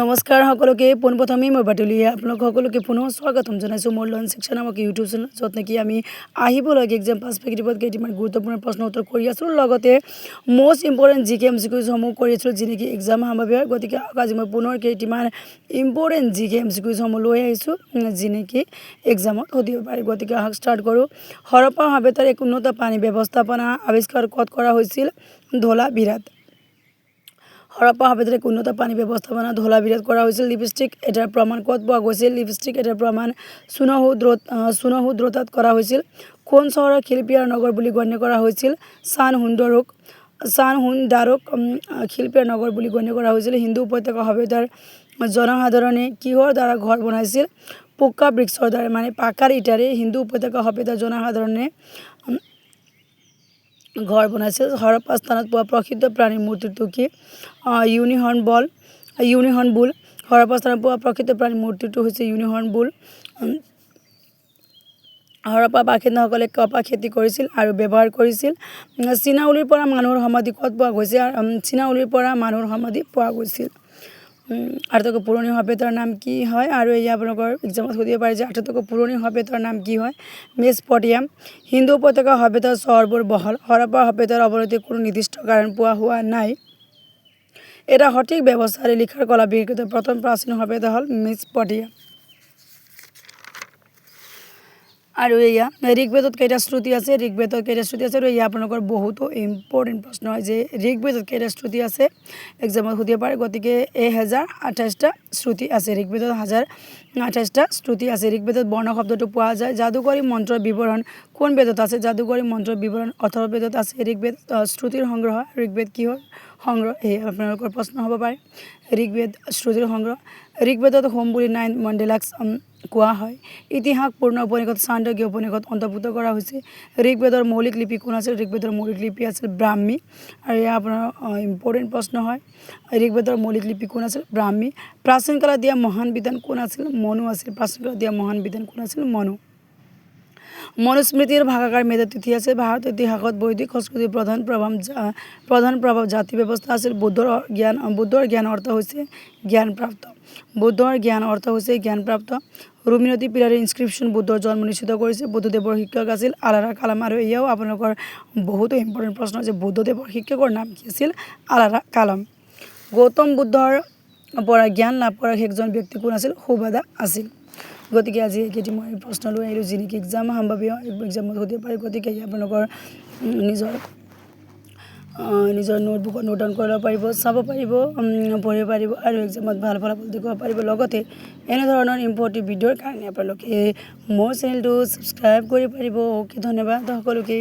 নমস্কাৰ সকলোকে পোনপ্ৰথমেই মই বাটুলিয়ে আপোনালোক সকলোকে পুনৰ স্বাগতম জনাইছোঁ মোৰ লাৰ্ণ ছেকশ্যন নামৰ ইউটিউব চেনেল য'ত নেকি আমি আহিবলগীয়া এক্সাম পাৰ্চপেক্টিভত কেইটামান গুৰুত্বপূৰ্ণ প্ৰশ্ন উত্তৰ কৰি আছোঁ লগতে মষ্ট ইম্পৰ্টেণ্ট জিকে এমচিকিউজসমূহ কৰি আছিলোঁ যি নেকি এক্সাম সম্ভাৱ্য গতিকে আজি মই পুনৰ কেইটামান ইম্পৰ্টেণ্ট জিকে এমচিকিউজসমূহ লৈ আহিছোঁ যি নেকি এক্সামত সুধিব পাৰি গতিকে আহক ষ্টাৰ্ট কৰোঁ হৰপ্পা সভ্যতাৰ এক উন্নত পানী ব্যৱস্থাপনা আৱিষ্কাৰ ক'ত কৰা হৈছিল ধোলাবিৰাত হৰপ্পা সভ্যতাৰ এক উন্নত পানী ব্যৱস্থাপনা ধোলাবিৰাত কৰা হৈছিল লিপষ্টিক এটাৰ প্ৰমাণ ক'ত পোৱা গৈছিল লিপষ্টিক এটাৰ প্ৰমাণ সুনহুদ্ৰতাত কৰা হৈছিল কোন চহৰক শিল্পী আৰু নগৰ বুলি গণ্য কৰা হৈছিল চানহুণ্ডাৰক শিল্পী আৰু নগৰ বুলি গণ্য কৰা হৈছিল হিন্দু উপত্যকা সভ্যতাৰ জনসাধাৰণে কিহৰ দ্বাৰা ঘৰ বনাইছিল পক্কা বৃক্ষৰ দ্বাৰা মানে পাকাৰ ইটাৰে হিন্দু উপত্যকা সভ্যতাৰ জনসাধাৰণে ঘৰ বনাইছিল হৰপ্পা স্থানত পোৱা প্ৰসিদ্ধ প্ৰাণীৰ মূৰ্তিটো কি ইউনিহৰ্ণ বুল হৰপ্পা স্থানত পোৱা প্ৰসিদ্ধ প্ৰাণীৰ মূৰ্তিটো হৈছে ইউনিহৰ্ণ বুল হৰপ্পা বাসিন্দাসকলে কপাহ খেতি কৰিছিল আৰু ব্যৱহাৰ কৰিছিল চীনাউলিৰ পৰা মানুহৰ সমাধি ক'ত পোৱা গৈছে চীনাউলিৰ পৰা মানুহৰ সমাধি পোৱা গৈছিল আটাইতকৈ পুৰণি সভ্যতাৰ নাম কি হয় আৰু এয়া আপোনালোকৰ এক্সামত সুধিব পাৰে যে আটাইতকৈ পুৰণি সভ্যতাৰ নাম কি হয় মেছপটেমিয়া হিন্দু উপত্যকা সভ্যতাৰ চহৰবোৰ বহল হৰপ্পা সভ্যতাৰ অৱনতিৰ কোনো নিৰ্দিষ্ট কাৰণ পোৱা হোৱা নাই এটা সঠিক ব্যৱস্থাৰে লিখাৰ কলা বিকশিত প্ৰথম প্ৰাচীন সভ্যতা হ'ল মেছপটেমিয়া আৰু এয়া ঋগ্বেদত কেইটা শ্ৰুতি আছে আৰু এয়া আপোনালোকৰ বহুতো ইম্পৰ্টেণ্ট প্ৰশ্ন হয় যে ঋগ্বেদত কেইটা শ্ৰুতি আছে এক্সামত সুধিব পাৰে গতিকে 1028টা শ্ৰুতি আছে ঋগ্বেদত 1028টা শ্ৰুতি আছে ঋগ্বেদত বৰ্ণ শব্দটো পোৱা যায় যাদুকৰী মন্ত্ৰৰ বিৱৰণ কোন বেদত আছে যাদুকৰী মন্ত্ৰৰ বিৱৰণ অথৰ্ববেদত আছে ঋগ্বেদ শ্ৰুতিৰ সংগ্ৰহ ঋগ্বেদ কিহৰ সংগ্ৰহ এই আপোনালোকৰ প্ৰশ্ন হ'ব পাৰে ঋগ্বেদ শ্ৰুতিৰ সংগ্ৰহ ঋগ্বেদত হোম বুলি 9 মণ্ডলাক কোৱা হয় ইতিহাসপূৰ্ণ উপনিষদ চাণ্ডক্য উপনিষদ অন্তৰ্ভুক্ত কৰা হৈছে ঋগ্বেদৰ মৌলিক লিপি কোন আছিল ঋগ্বেদৰ মৌলিক লিপি আছিল ব্ৰাহ্মী আৰু এয়া আপোনাৰ ইম্পৰ্টেণ্ট প্ৰশ্ন হয় ঋগ্বেদৰ মৌলিক লিপি কোন আছিল ব্ৰাহ্মী প্ৰাচীন কালত দিয়া মহান বিদ্বান কোন আছিল মনু আছিল প্ৰাচীন কালত দিয়া মহান বিদ্বান কোন আছিল মনুস্মৃতিৰ ভাষাকাৰ মেধাতিথি আছে ভাৰতৰ ইতিহাসত বৈদিক সংস্কৃতিৰ প্ৰধান প্ৰভাৱ জাতি ব্যৱস্থা আছিল বুদ্ধৰ জ্ঞান অৰ্থ হৈছে জ্ঞানপ্ৰাপ্ত ৰুমি নদী পিলাৰে ইনস্ক্ৰিপশ্যন বুদ্ধৰ জন্ম নিশ্চিত কৰিছে বুদ্ধদেৱৰ শিক্ষক আছিল আলাৰা কালাম আৰু এয়াও আপোনালোকৰ বহুতো ইম্পৰ্টেণ্ট প্ৰশ্ন আছে বুদ্ধদেৱৰ শিক্ষকৰ নাম কি আছিল আলাৰা কালাম গৌতম বুদ্ধৰ পৰা জ্ঞান লাভ কৰা সেইজন ব্যক্তি কোন আছিল সুবাদা আছিল গতিকে আজি এইকেইটি মই প্ৰশ্ন লৈ আহিলোঁ যি নেকি এক্সাম সম্ভাৱ্য এক্সামত সুধিব পাৰে গতিকে আপোনালোকৰ নিজৰ নোটবুকত নোট ডাউন কৰিব পাৰিব চাব পাৰিব পঢ়িব পাৰিব আৰু এক্সামত ভাল ফলাফল দেখুৱাব পাৰিব লগতে এনেধৰণৰ ইম্পৰ্টেণ্ট ভিডিঅ'ৰ কাৰণে আপোনালোকে মোৰ চেনেলটো ছাবস্ক্ৰাইব কৰিব পাৰিব অ'কে ধন্যবাদ সকলোকে